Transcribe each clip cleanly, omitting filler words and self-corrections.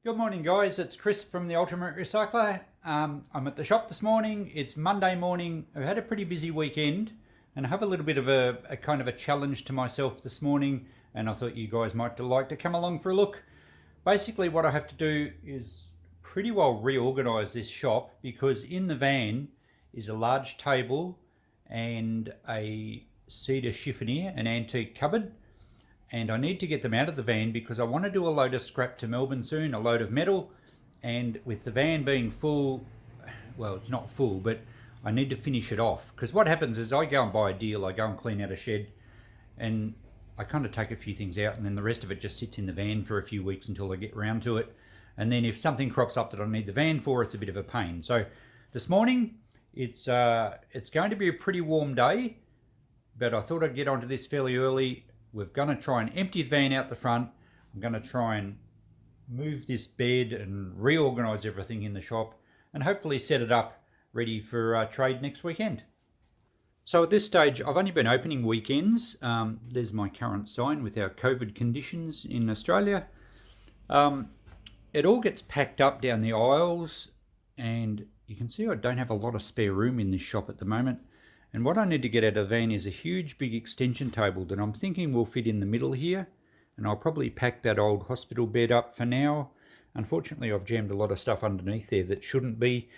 Good morning, guys. It's Chris from the Ultimate Recycler. I'm at the shop this morning. It's Monday morning. I've had a pretty busy weekend and I have a little bit of a kind of a challenge to myself this morning, and I thought you guys might like to come along for a look. Basically, what I have to do is pretty well reorganize this shop because in the van is a large table and a cedar chiffonier, an antique cupboard. And I need to get them out of the van because I want to do a load of scrap to Melbourne soon, a load of metal. And with the van being full, well, it's not full, but I need to finish it off. Because what happens is I go and buy a deal, I go and clean out a shed, and I kind of take a few things out, and then the rest of it just sits in the van for a few weeks until I get round to it. And then if something crops up that I need the van for, it's a bit of a pain. So this morning, it's going to be a pretty warm day, but I thought I'd get onto this fairly early. We're going to try and empty the van out the front. I'm going to try and move this bed and reorganise everything in the shop and hopefully set it up ready for trade next weekend. So at this stage, I've only been opening weekends. There's my current sign with our COVID conditions in Australia. It all gets packed up down the aisles, and you can see I don't have a lot of spare room in this shop at the moment. And what I need to get out of the van is a huge big extension table that I'm thinking will fit in the middle here. And I'll probably pack that old hospital bed up for now. Unfortunately, I've jammed a lot of stuff underneath there that shouldn't be.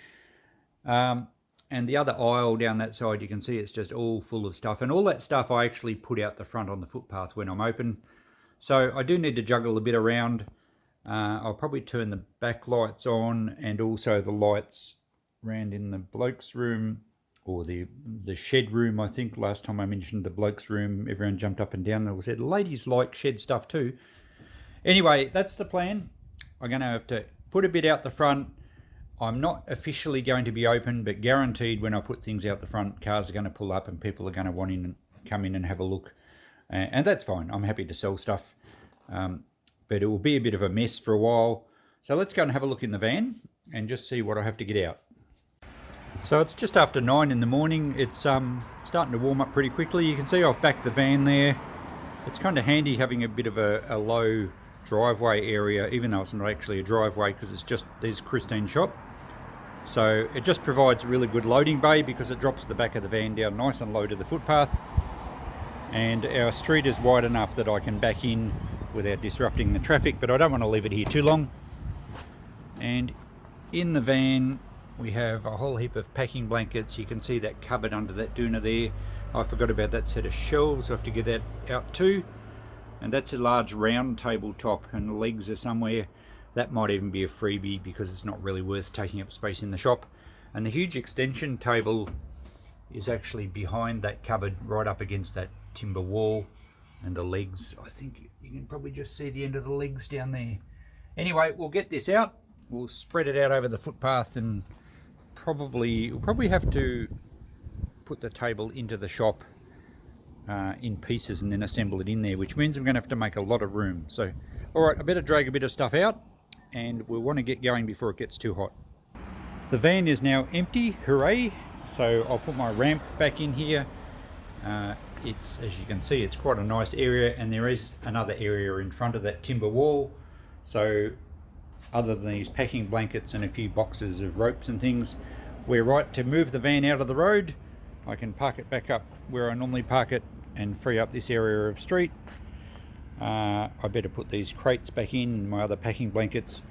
And the other aisle down that side, you can see it's just all full of stuff. And all that stuff I actually put out the front on the footpath when I'm open. So I do need to juggle a bit around. I'll probably turn the back lights on and also the lights around in the bloke's room, or the shed room. I think last time I mentioned the bloke's room, everyone jumped up and down and said, ladies like shed stuff too. Anyway, that's the plan. I'm going to have to put a bit out the front. I'm not officially going to be open, but guaranteed when I put things out the front, cars are going to pull up and people are going to want in and come in and have a look. And that's fine. I'm happy to sell stuff. But it will be a bit of a mess for a while. So let's go and have a look in the van and just see what I have to get out. So it's just after 9 in the morning. It's starting to warm up pretty quickly. You can see I've backed the van there. It's kind of handy having a bit of a low driveway area, even though it's not actually a driveway because it's just this Christine shop. So it just provides a really good loading bay because it drops the back of the van down nice and low to the footpath. And our street is wide enough that I can back in without disrupting the traffic, but I don't want to leave it here too long. And in the van, we have a whole heap of packing blankets. You can see that cupboard under that doona there. I forgot about that set of shelves. I have to get that out too. And that's a large round tabletop, and the legs are somewhere. That might even be a freebie because it's not really worth taking up space in the shop. And the huge extension table is actually behind that cupboard, right up against that timber wall. And the legs, I think you can probably just see the end of the legs down there. Anyway, we'll get this out. We'll spread it out over the footpath, and we'll probably have to put the table into the shop in pieces and then assemble it in there, which means I'm going to have to make a lot of room. So, alright, I better drag a bit of stuff out and we'll want to get going before it gets too hot. The van is now empty, hooray! So I'll put my ramp back in here. It's, as you can see, it's quite a nice area, and there is another area in front of that timber wall. So other than these packing blankets and a few boxes of ropes and things, we're right to move the van out of the road. I can park it back up where I normally park it and free up this area of street. I better put these crates back in, my other packing blankets.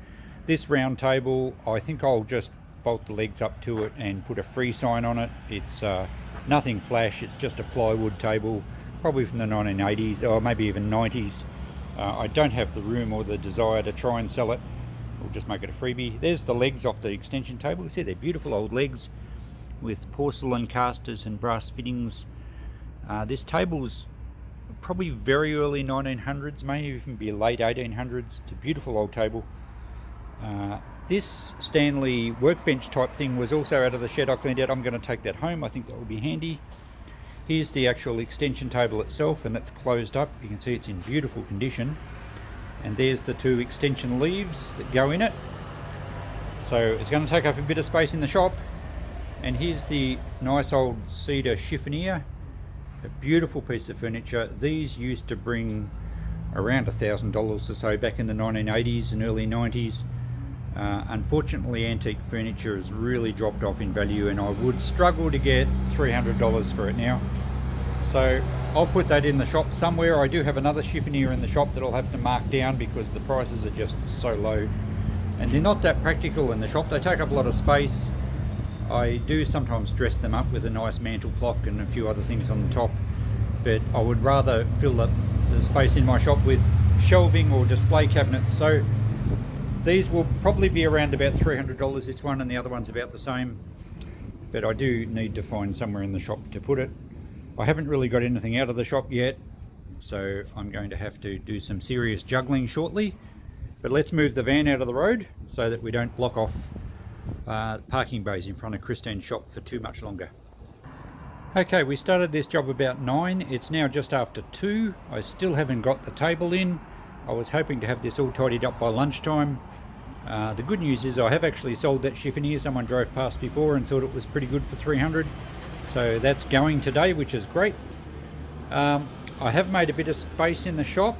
This round table, I think I'll just bolt the legs up to it and put a free sign on it. It's nothing flash, it's just a plywood table, probably from the 1980s or maybe even 90s. I don't have the room or the desire to try and sell it. We'll just make it a freebie. There's the legs off the extension table. You see they're beautiful old legs with porcelain casters and brass fittings. This table's probably very early 1900s, may even be late 1800s. It's a beautiful old table. This Stanley workbench type thing was also out of the shed I cleaned out. I'm going to take that home. I think that will be handy. Here's the actual extension table itself, and that's closed up. You can see it's in beautiful condition. And there's the two extension leaves that go in it. So it's going to take up a bit of space in the shop. And here's the nice old cedar chiffonier, a beautiful piece of furniture. These used to bring around $1,000 or so back in the 1980s and early 90s. Unfortunately, antique furniture has really dropped off in value, and I would struggle to get $300 for it now. So I'll put that in the shop somewhere. I do have another chiffonier in the shop that I'll have to mark down because the prices are just so low. And they're not that practical in the shop. They take up a lot of space. I do sometimes dress them up with a nice mantle clock and a few other things on the top. But I would rather fill up the space in my shop with shelving or display cabinets. So these will probably be around about $300, this one, and the other one's about the same. But I do need to find somewhere in the shop to put it. I haven't really got anything out of the shop yet, so I'm going to have to do some serious juggling shortly. But let's move the van out of the road so that we don't block off parking bays in front of Christine's shop for too much longer. Okay, we started this job about 9. It's now just after 2. I still haven't got the table in. I was hoping to have this all tidied up by lunchtime. The good news is I have actually sold that chiffonier. Someone drove past before and thought it was pretty good for $300. So that's going today, which is great. I have made a bit of space in the shop,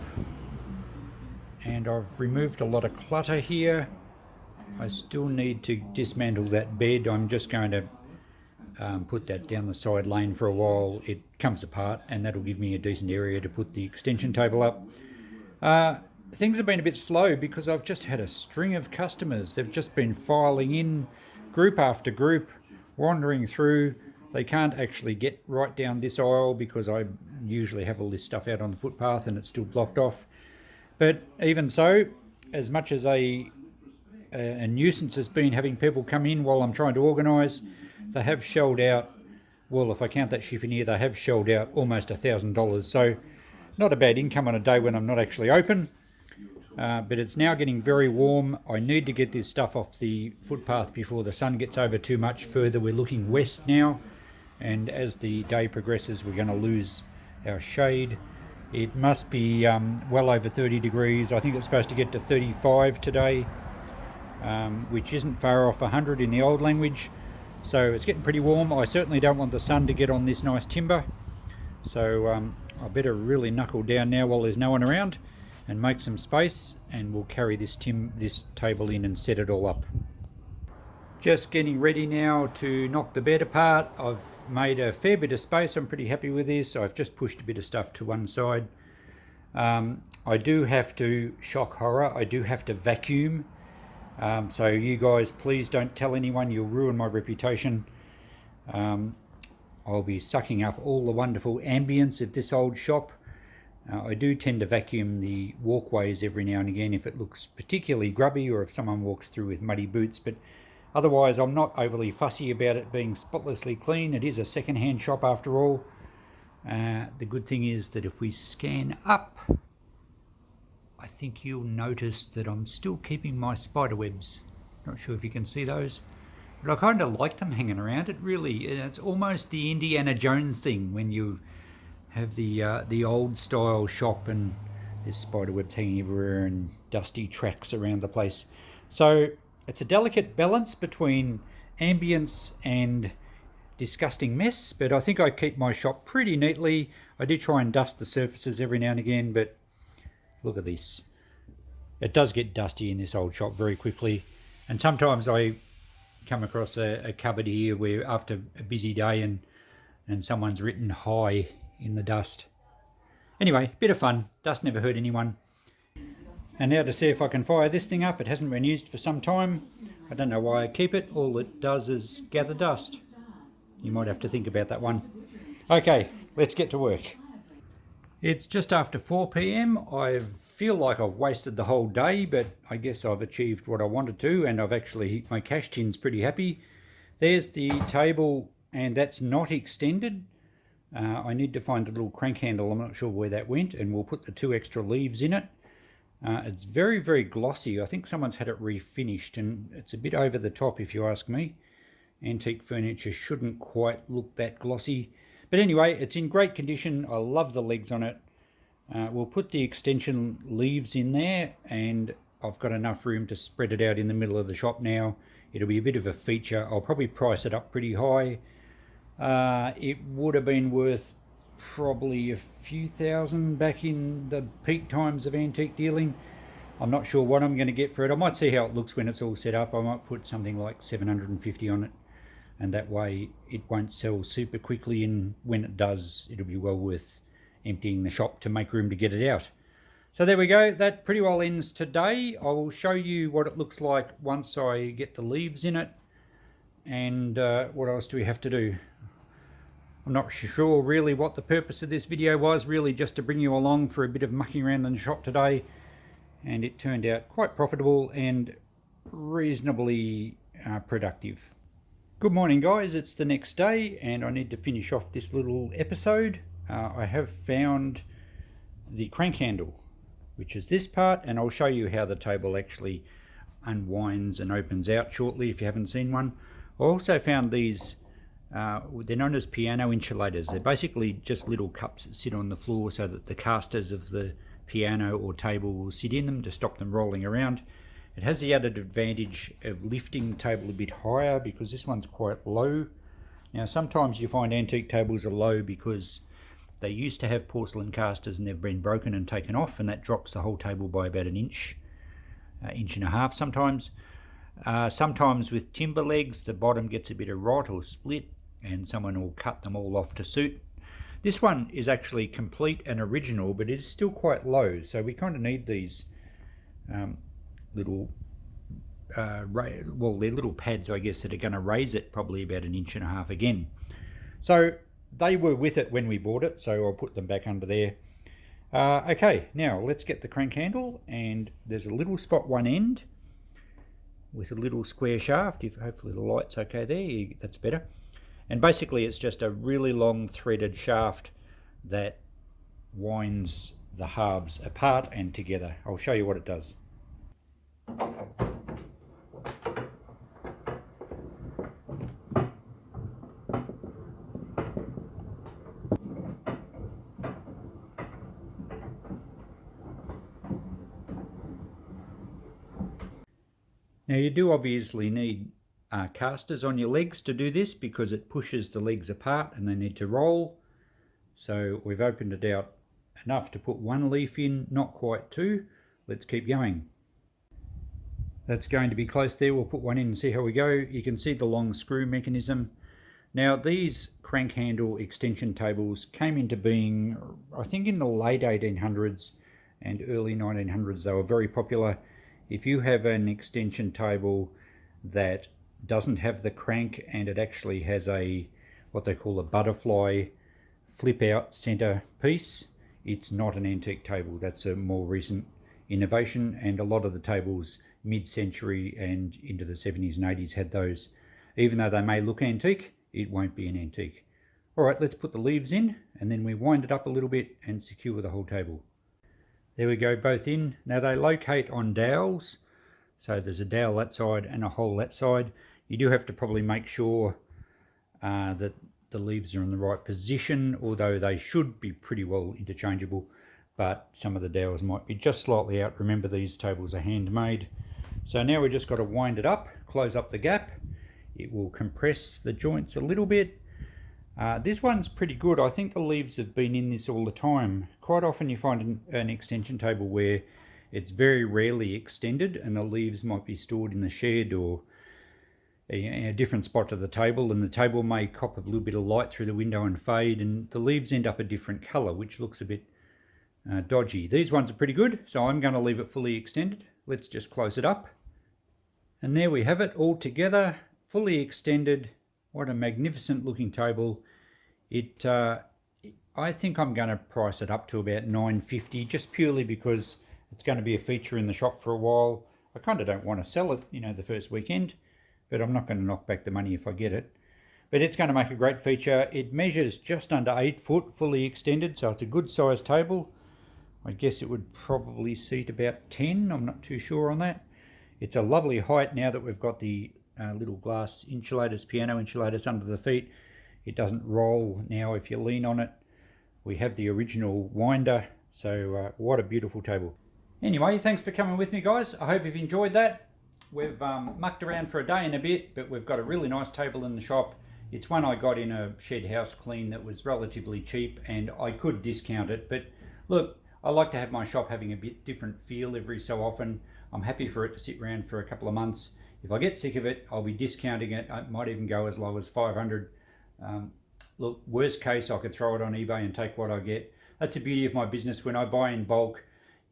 and I've removed a lot of clutter here. I still need to dismantle that bed. I'm just going to put that down the side lane for a while. It comes apart, and that'll give me a decent area to put the extension table up. Things have been a bit slow because I've just had a string of customers. They've just been filing in, group after group, wandering through. They can't actually get right down this aisle because I usually have all this stuff out on the footpath and it's still blocked off. But even so, as much as a nuisance has been having people come in while I'm trying to organise, they have shelled out, well, if I count that chiffonier, they have shelled out almost $1,000. So not a bad income on a day when I'm not actually open. But it's now getting very warm. I need to get this stuff off the footpath before the sun gets over too much further. We're looking west now, and as the day progresses, we're going to lose our shade. It must be well over 30 degrees. I think it's supposed to get to 35 today, which isn't far off 100 in the old language. So it's getting pretty warm. I certainly don't want the sun to get on this nice timber. So I better really knuckle down now while there's no one around and make some space, and we'll carry this table in and set it all up. Just getting ready now to knock the bed apart. I've made a fair bit of space. I'm pretty happy with this. I've just pushed a bit of stuff to one side. I do have to, shock horror, I do have to vacuum. So you guys, please don't tell anyone, you'll ruin my reputation. I'll be sucking up all the wonderful ambience of this old shop. I do tend to vacuum the walkways every now and again if it looks particularly grubby or if someone walks through with muddy boots, but otherwise I'm not overly fussy about it being spotlessly clean. It is a second-hand shop after all. The good thing is that if we scan up, I think you'll notice that I'm still keeping my spider webs. Not sure if you can see those, but I kind of like them hanging around. It's almost the Indiana Jones thing when you have the old style shop and there's spider webs hanging everywhere and dusty tracks around the place. So it's a delicate balance between ambience and disgusting mess, but I think I keep my shop pretty neatly. I do try and dust the surfaces every now and again, but look at this. It does get dusty in this old shop very quickly, and sometimes I come across a cupboard here where after a busy day and someone's written hi in the dust. Anyway, bit of fun. Dust never hurt anyone. And now to see if I can fire this thing up. It hasn't been used for some time. I don't know why I keep it. All it does is gather dust. You might have to think about that one. Okay, let's get to work. It's just after 4 p.m. I feel like I've wasted the whole day, but I guess I've achieved what I wanted to, and I've actually, my cash tin's pretty happy. There's the table, and that's not extended. I need to find the little crank handle. I'm not sure where that went, and we'll put the 2 extra leaves in it. It's very, very glossy. I think someone's had it refinished, and it's a bit over the top if you ask me. Antique furniture shouldn't quite look that glossy. But anyway, it's in great condition. I love the legs on it. We'll put the extension leaves in there, and I've got enough room to spread it out in the middle of the shop now. It'll be a bit of a feature. I'll probably price it up pretty high. It would have been worth probably a few thousand back in the peak times of antique dealing. I'm not sure what I'm going to get for it. I might see how it looks when it's all set up. I might put something like 750 on it, and that way it won't sell super quickly, and when it does, it'll be well worth emptying the shop to make room to get it out. So there we go. That pretty well ends today. I will show you what it looks like once I get the leaves in it. And what else do we have to do? I'm not sure really what the purpose of this video was, really just to bring you along for a bit of mucking around in the shop today. And it turned out quite profitable and reasonably productive. Good morning, guys. It's the next day and I need to finish off this little episode. I have found the crank handle, which is this part, and I'll show you how the table actually unwinds and opens out shortly if you haven't seen one. I also found these, they're known as piano insulators. They're basically just little cups that sit on the floor so that the casters of the piano or table will sit in them to stop them rolling around. It has the added advantage of lifting the table a bit higher because this one's quite low. Now sometimes you find antique tables are low because they used to have porcelain casters and they've been broken and taken off, and that drops the whole table by about an inch, inch and a half sometimes. Sometimes with timber legs the bottom gets a bit of rot or split and someone will cut them all off to suit. This one is actually complete and original, but it is still quite low, so we kind of need these little, well, they're little pads, I guess, that are going to raise it probably about an inch and a half again. So they were with it when we bought it, so I'll put them back under there. Okay, now let's get the crank handle, and there's a little spot one end with a little square shaft. If hopefully the light's okay there, that's better. And basically it's just a really long threaded shaft that winds the halves apart and together. I'll show you what it does. Now you do obviously need casters on your legs to do this because it pushes the legs apart and they need to roll. So we've opened it out enough to put one leaf in, not quite two. Let's keep going. That's going to be close there. We'll put one in and see how we go. You can see the long screw mechanism. Now these crank handle extension tables came into being, I think, in the late 1800s and early 1900s. They were very popular. If you have an extension table that doesn't have the crank and it actually has a what they call a butterfly flip out center piece, it's not an antique table. That's a more recent innovation, and a lot of the tables mid-century and into the 70s and 80s had those. Even though they may look antique, it won't be an antique. Alright, let's put the leaves in and then we wind it up a little bit and secure the whole table. There we go, both in. Now they locate on dowels, so there's a dowel that side and a hole that side. You do have to probably make sure that the leaves are in the right position, although they should be pretty well interchangeable, but some of the dowels might be just slightly out. Remember, these tables are handmade. So now we've just got to wind it up, close up the gap. It will compress the joints a little bit. This one's pretty good. I think the leaves have been in this all the time. Quite often you find an extension table where it's very rarely extended and the leaves might be stored in the shed or a different spot of the table, and the table may cop a little bit of light through the window and fade, and the leaves end up a different colour, which looks a bit dodgy. These ones are pretty good, so I'm going to leave it fully extended. Let's just close it up. And there we have it all together, fully extended. What a magnificent looking table. I think I'm going to price it up to about $9.50, just purely because it's going to be a feature in the shop for a while. I kind of don't want to sell it, the first weekend, but I'm not going to knock back the money if I get it. But it's going to make a great feature. It measures just under 8 foot, fully extended, so it's a good sized table. I guess it would probably seat about 10, I'm not too sure on that. It's a lovely height now that we've got the little glass insulators, piano insulators under the feet. It doesn't roll now if you lean on it. We have the original winder, so what a beautiful table. Anyway, thanks for coming with me, guys. I hope you've enjoyed that. We've mucked around for a day and a bit, but we've got a really nice table in the shop. It's one I got in a shed house clean that was relatively cheap, and I could discount it, but look, I like to have my shop having a bit different feel every so often. I'm happy for it to sit around for a couple of months. If I get sick of it, I'll be discounting it. I might even go as low as 500. Look, worst case, I could throw it on eBay and take what I get. That's the beauty of my business. When I buy in bulk,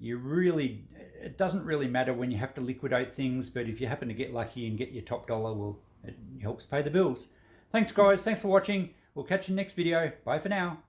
it doesn't really matter when you have to liquidate things, but if you happen to get lucky and get your top dollar, well, it helps pay the bills. Thanks guys, thanks for watching. We'll catch you next video. Bye for now.